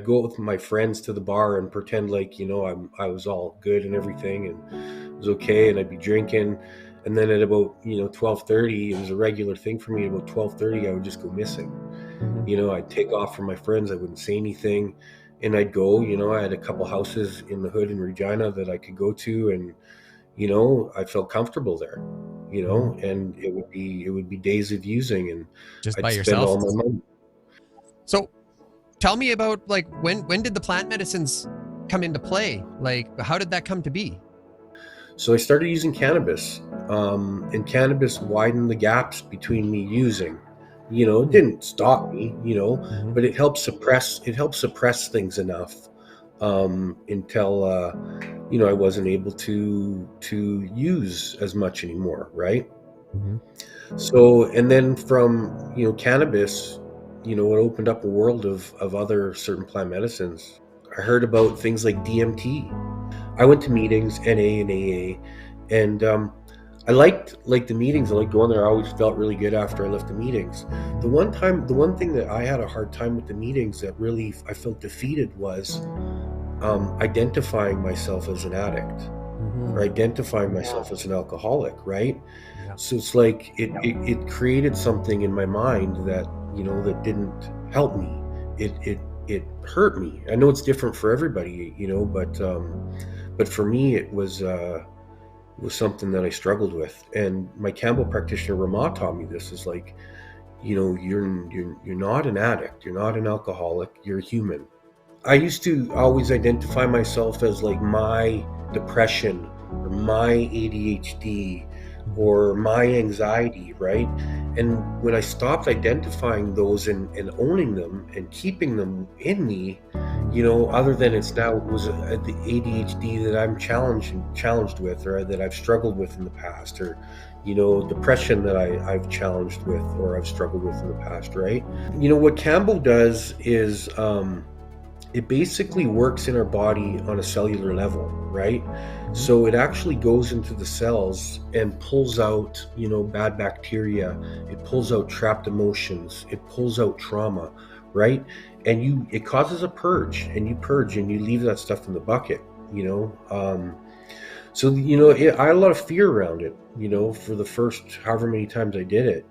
go with my friends to the bar and pretend like, I was all good and everything and it was okay, and I'd be drinking. And then at about, 12:30, it was a regular thing for me. At about 12:30, I would just go missing. Hmm. I'd take off from my friends. I wouldn't say anything. And I'd go, I had a couple houses in the hood in Regina that I could go to, and, I felt comfortable there, Hmm. and it would be days of using, and Just by I'd spend yourself? all my money. So tell me about, like, when did the plant medicines come into play? Like, how did that come to be? So I started using cannabis, and cannabis widened the gaps between me using. It Hmm. didn't stop me, Hmm. but it helped suppress things enough, until I wasn't able to use as much anymore, right? Hmm. So, and then from cannabis, it opened up a world of other certain plant medicines. I heard about things like DMT. I went to meetings, NA and AA, and I liked like the meetings. I liked going there. I always felt really good after I left the meetings. The one thing that I had a hard time with the meetings that really I felt defeated was identifying myself as an addict or Hmm. identifying myself as an alcoholic, right? Yeah. So it's like it created something in my mind that didn't help me. It hurt me. I know it's different for everybody, but for me it was something that I struggled with. And my Campbell practitioner Ramah taught me this is like, you're not an addict, you're not an alcoholic, you're human. I used to always identify myself as like my depression or my ADHD Hmm. or my anxiety, right? And when I stopped identifying those and owning them and keeping them in me, Hmm. other than it was the ADHD that I'm challenged with, or that I've struggled with in the past, or depression that I've challenged with or I've struggled with in the past, right? What Campbell does is it basically works in our body on a cellular level, right? Hmm. So it actually goes into the cells and pulls out, bad bacteria. It pulls out trapped emotions. It pulls out trauma, right? And it causes a purge, and you purge, and you leave that stuff in the bucket, you know. So I had a lot of fear around it. For the first however many times I did it,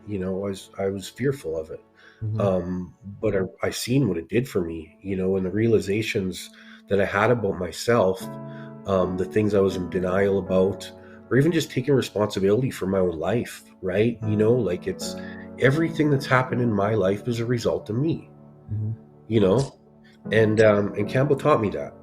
I was fearful of it. Hmm. But I seen what it did for me, and the realizations that I had about myself, the things I was in denial about, or even just taking responsibility for my own life, right? Like it's everything that's happened in my life is a result of me, Hmm. you know, and Campbell taught me that.